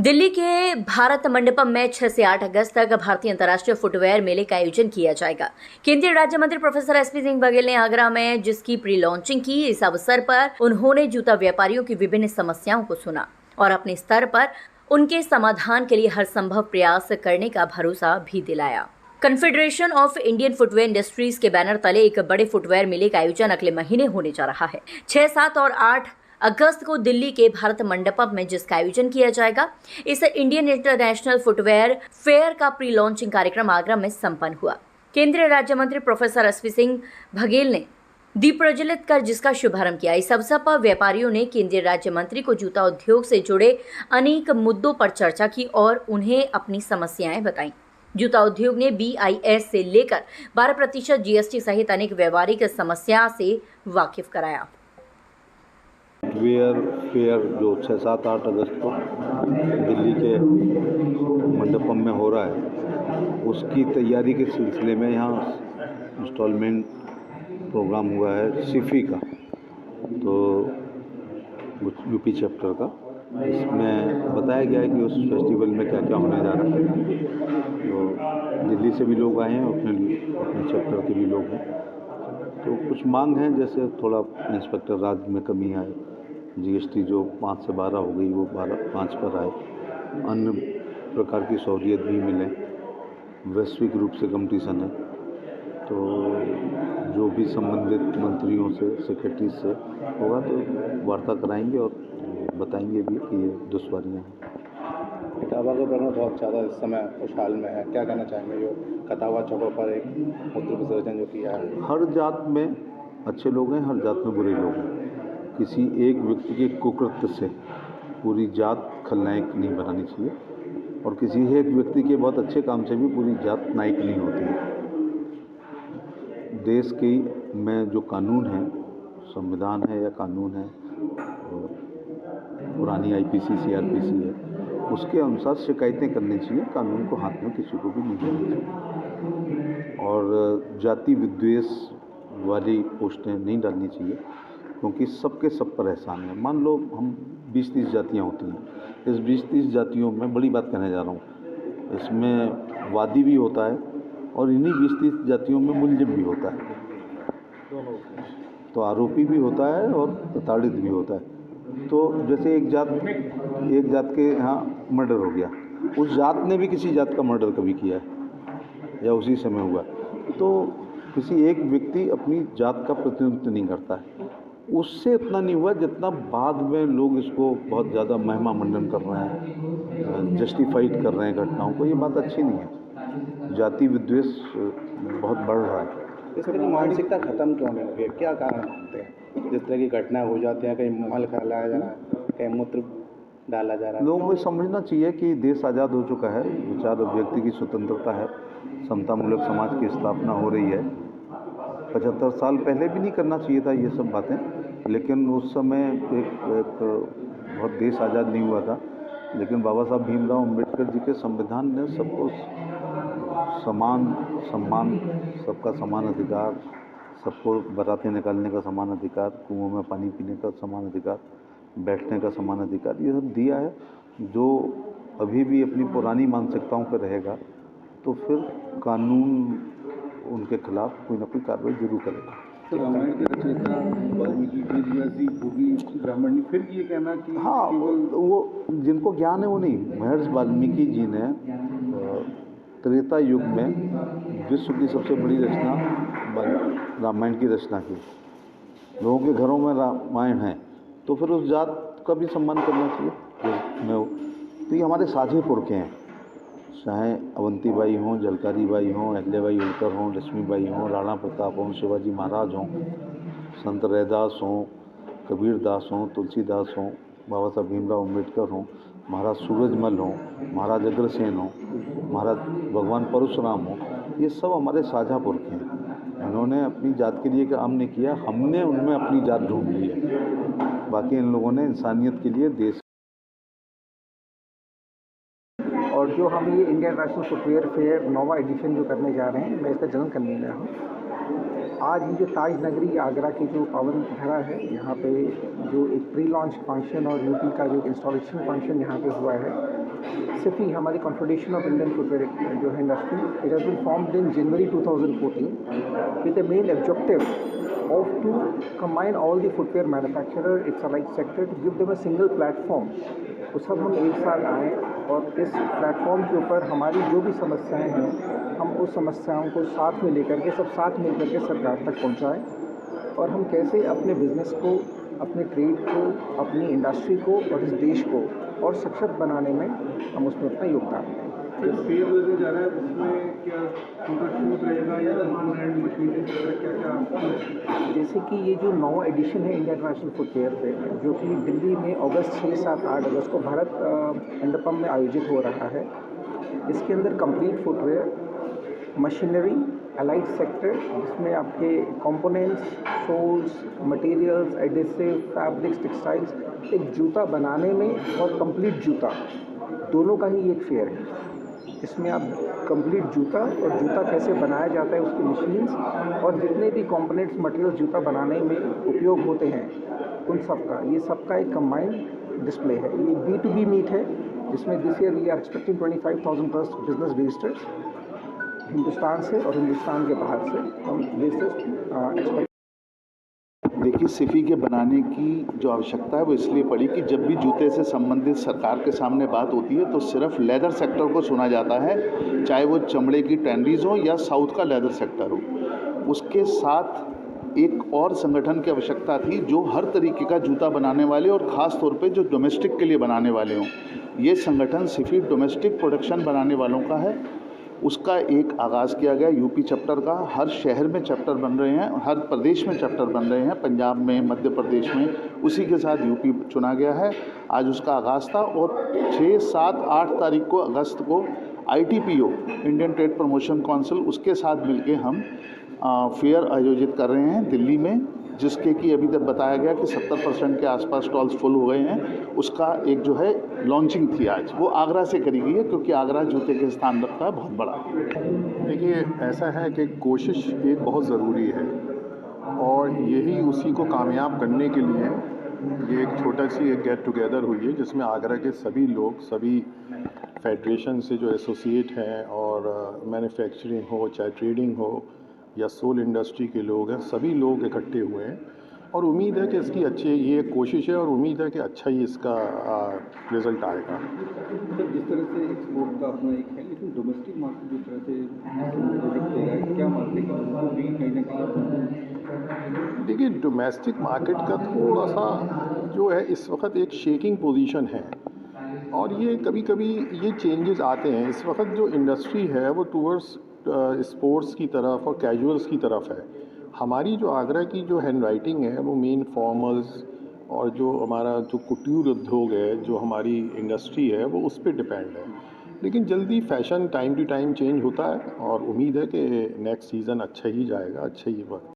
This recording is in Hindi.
दिल्ली के भारत मंडपम में 6 से 8 अगस्त तक भारतीय अंतर्राष्ट्रीय फुटवेयर मेले का आयोजन किया जाएगा। केंद्रीय राज्य मंत्री प्रोफेसर एसपी सिंह बघेल ने आगरा में जिसकी प्री लॉन्चिंग की। इस अवसर पर उन्होंने जूता व्यापारियों की विभिन्न समस्याओं को सुना और अपने स्तर पर उनके समाधान के लिए हर संभव प्रयास करने का भरोसा भी दिलाया। Confederation of Indian footwear industries के बैनर तले एक बड़े फुटवेयर मेले का आयोजन अगले महीने होने जा रहा है। 6, 7 और 8 अगस्त को दिल्ली के भारत मंडपम में जिसका आयोजन किया जाएगा। इस इंडियन इंटरनेशनल फुटवेयर फेयर का प्री लॉन्चिंग कार्यक्रम आगरा में संपन्न हुआ। केंद्रीय राज्य मंत्री प्रोफेसर एसपी सिंह बघेल ने दीप प्रज्वलित कर जिसका शुभारंभ किया। इस अवसर पर व्यापारियों ने केंद्रीय राज्य मंत्री को जूता उद्योग से जुड़े अनेक मुद्दों पर चर्चा की और उन्हें अपनी समस्याएं बताई। जूता उद्योग ने BIS से लेकर 12% GST सहित अनेक व्यवहारिक समस्या से वाकिफ कराया। फुटवेयर फेयर जो 6, 7, 8 अगस्त को दिल्ली के मंडपम में हो रहा है, उसकी तैयारी के सिलसिले में यहाँ इंस्टॉलमेंट प्रोग्राम हुआ है सिफी का, तो यूपी चैप्टर का। इसमें बताया गया है कि उस फेस्टिवल में क्या क्या होने जा रहा है। तो दिल्ली से भी लोग आए हैं, अपने चैप्टर के भी लोग हैं। तो कुछ मांग है, जैसे थोड़ा इंस्पेक्टर राज में कमी आए, GST जो 5 से 12 हो गई वो 5 पर आए, अन्य प्रकार की सहूलियत भी मिले, वैश्विक रूप से कंपटीशन है। तो जो भी संबंधित मंत्रियों से, सेक्रेटरी से होगा तो वार्ता कराएंगे और बताएंगे भी कि ये दुश्वारियाँ हैं। कतावा का प्रकरण बहुत ज़्यादा इस समय उछाल में है, क्या कहना चाहेंगे? जो कतावा चौकों पर एक मूत्र विसर्जन जो किया है। हर जात में अच्छे लोग हैं, हर जात में बुरे लोग हैं। किसी एक व्यक्ति के कुकृत्य से पूरी जात खलनायक नहीं बनानी चाहिए और किसी एक व्यक्ति के बहुत अच्छे काम से भी पूरी जात नायक नहीं होती है। देश की में जो कानून है, संविधान है या कानून है, पुरानी IPC CRPC है, उसके अनुसार शिकायतें करनी चाहिए। कानून को हाथ में किसी को भी नहीं देना चाहिए और जाति विद्वेष वाली पोस्टें नहीं डालनी चाहिए, क्योंकि सबके सब पर एहसान है। मान लो हम 20-30 जातियाँ होती हैं, इस 20-30 जातियों में बड़ी बात कहने जा रहा हूँ, इसमें वादी भी होता है और इन्हीं 20-30 जातियों में मुलजिम भी होता है। तो आरोपी भी होता है और प्रताड़ित भी होता है। तो जैसे एक जात के यहाँ मर्डर हो गया, उस जात ने भी किसी जात का मर्डर कभी किया है या उसी समय हुआ, तो किसी एक व्यक्ति अपनी जात का प्रतिनिधित्व नहीं करता है। उससे इतना नहीं हुआ जितना बाद में लोग इसको बहुत ज़्यादा महिमा मंडन कर रहे हैं, जस्टिफाइड कर रहे हैं घटनाओं को। ये बात अच्छी नहीं है। जाति विद्वेष बहुत बढ़ रहा है। इस तरह की मानसिकता खत्म क्यों नहीं हुई है? क्या कारण होते हैं जिस तरह की घटनाएं हो जाती हैं? कहीं मल फैलाया जा रहा है, कहीं मूत्र डाला जा रहा है। लोगों को समझना चाहिए कि देश आज़ाद हो चुका है, विचार व्यक्ति की स्वतंत्रता है, समतामूलक समाज की स्थापना हो रही है। 75 साल पहले भी नहीं करना चाहिए था ये सब बातें, लेकिन उस समय एक बहुत देश आज़ाद नहीं हुआ था। लेकिन बाबा साहब भीमराव अम्बेडकर जी के संविधान ने सबको समान सम्मान, सबका समान अधिकार, सबको बारातें निकालने का समान अधिकार, कुओं में पानी पीने का समान अधिकार, बैठने का समान अधिकार, ये सब दिया है। जो अभी भी अपनी पुरानी मानसिकताओं पर रहेगा तो फिर कानून उनके खिलाफ कोई ना कोई कार्रवाई जरूर करेगा। तो रामायण के रचयिता वाल्मीकि जी जैसी होगी ब्राह्मणी, फिर ये कहना कि हाँ, वो जिनको ज्ञान है वो नहीं। महर्षि वाल्मीकि जी ने त्रेता युग में विश्व की सबसे बड़ी रचना रामायण की रचना की। लोगों के घरों में रामायण है, तो फिर उस जात का भी सम्मान करना चाहिए। तो ये हमारे साझे पुरखे हैं, चाहे अवंती बाई हों, झलकारी बाई हों, अहिल्याबाई होलकर हों, लक्ष्मीबाई हों, राणा प्रताप हों, शिवाजी महाराज हों, संत रैदास हों, कबीर दास हों, तुलसीदास हों, बाबा साहब भीमराव अम्बेडकर हों, महाराज सूरजमल हों, महाराज अग्रसेन हों, महाराज भगवान परशुराम हों, ये सब हमारे साझा पुरखे हैं। इन्होंने अपनी जात के लिए काम नहीं किया, हमने उनमें अपनी जात ढूंढ ली है। बाकी इन लोगों ने इंसानियत के लिए देश। और जो हम ये इंडियन नेशनल फुटवेयर फेयर 9वां एडिशन जो करने जा रहे हैं, मैं इसका जनरल कन्वीनर हूँ। आज ये जो ताज नगरी आगरा की जो पावन धरा है, यहाँ पे जो एक प्री लॉन्च फंक्शन और यूपी का जो इंस्टॉलेशन फंक्शन यहाँ पे हुआ है, SIFI हमारी कॉन्फेडरेशन ऑफ इंडियन फुटवेयर जो है industry, it has been formed in January 2014 with the main objective of to combine all the footwear manufacturer, its allied sector, to give them a single platform. तो सब हम एक साथ आएँ और इस प्लेटफॉर्म के ऊपर हमारी जो भी समस्याएं हैं हम उस समस्याओं को साथ में लेकर के सब साथ मिल करके सरकार तक पहुंचाएं, और हम कैसे अपने बिज़नेस को, अपने ट्रेड को, अपनी इंडस्ट्री को और इस देश को और सशक्त बनाने में हम उसमें अपना योगदान दें। फिर फेयर लगने जा रहा है, उसमें क्या छोटा छूट रहेगा या कंपोनेंट मशीनरी क्या क्या? जैसे कि ये जो 9वां एडिशन है इंडिया इंटरनेशनल फुटवेयर फेयर, जो कि दिल्ली में अगस्त 6, 7, 8 अगस्त को भारत मंडपम में आयोजित हो रहा है, इसके अंदर complete footwear, machinery, allied sector, जिसमें आपके components, soles, materials, adhesive, fabrics, textiles, एक जूता बनाने में और कंप्लीट जूता दोनों का ही एक फेयर है। इसमें आप कंप्लीट जूता और जूता कैसे बनाया जाता है उसकी मशीन्स और जितने भी कंपोनेंट्स, मटेरियल जूता बनाने में उपयोग होते हैं उन सब का, ये सब का एक कंबाइंड डिस्प्ले है। ये B2B मीट है, जिसमें this year we are expecting 25,000 plus business visitors Hindustan से और हिंदुस्तान के बाहर से हम एक्सपेक्ट। देखिए, सिफी के बनाने की जो आवश्यकता है वो इसलिए पड़ी कि जब भी जूते से संबंधित सरकार के सामने बात होती है तो सिर्फ लेदर सेक्टर को सुना जाता है, चाहे वो चमड़े की टैंडीज हो या साउथ का लेदर सेक्टर हो। उसके साथ एक और संगठन की आवश्यकता थी जो हर तरीके का जूता बनाने वाले और ख़ास तौर पे जो डोमेस्टिक के लिए बनाने वाले हों। ये संगठन सिफी डोमेस्टिक प्रोडक्शन बनाने वालों का है। उसका एक आगाज़ किया गया यूपी चैप्टर का। हर शहर में चैप्टर बन रहे हैं, हर प्रदेश में चैप्टर बन रहे हैं, पंजाब में, मध्य प्रदेश में, उसी के साथ यूपी चुना गया है। आज उसका आगाज़ था और 6, 7, 8 तारीख को अगस्त को ITPO, Indian trade promotion council, उसके साथ मिलके हम फेयर आयोजित कर रहे हैं दिल्ली में, जिसके कि अभी तक बताया गया कि 70% के आसपास स्टॉल्स फुल हो गए हैं। उसका एक जो है लॉन्चिंग थी आज, वो आगरा से करी गई है क्योंकि आगरा जूते के स्थान रखता है बहुत बड़ा। देखिए, ऐसा है कि कोशिश एक बहुत ज़रूरी है और यही उसी को कामयाब करने के लिए ये एक छोटा सी एक गेट टुगेदर हुई है, जिसमें आगरा के सभी लोग, सभी फेडरेशन से जो एसोसिएट हैं और मैन्युफैक्चरिंग हो, चाहे ट्रेडिंग हो या सोल इंडस्ट्री के लोग हैं, सभी लोग इकट्ठे हुए हैं और उम्मीद है कि इसकी अच्छी ये कोशिश है और उम्मीद है कि अच्छा ही इसका रिज़ल्ट आएगा। तो जिस तरह से एक्सपोर्ट का अपना एक है, लेकिन डोमेस्टिक मार्केट जिस तरह से प्रोडक्ट हो रहा है, क्या मानते हैं कि उनको भी कहीं ना कहीं? देखिए, डोमेस्टिक मार्केट का थोड़ा सा जो है इस वक्त एक शेकिंग पोजीशन है और ये कभी कभी ये चेंजेस आते हैं। इस वक्त जो इंडस्ट्री है वो टूवर्ड्स स्पोर्ट्स की तरफ और कैजुअल्स की तरफ है। हमारी जो आगरा की जो हैंड राइटिंग है वो मेन फॉर्मल्स और जो हमारा जो कुट्यूर उद्योग है, जो हमारी इंडस्ट्री है, वो उस पर डिपेंड है। लेकिन जल्दी fashion time to time change होता है और उम्मीद है कि नेक्स्ट सीज़न अच्छा ही जाएगा, अच्छा ही वक्त।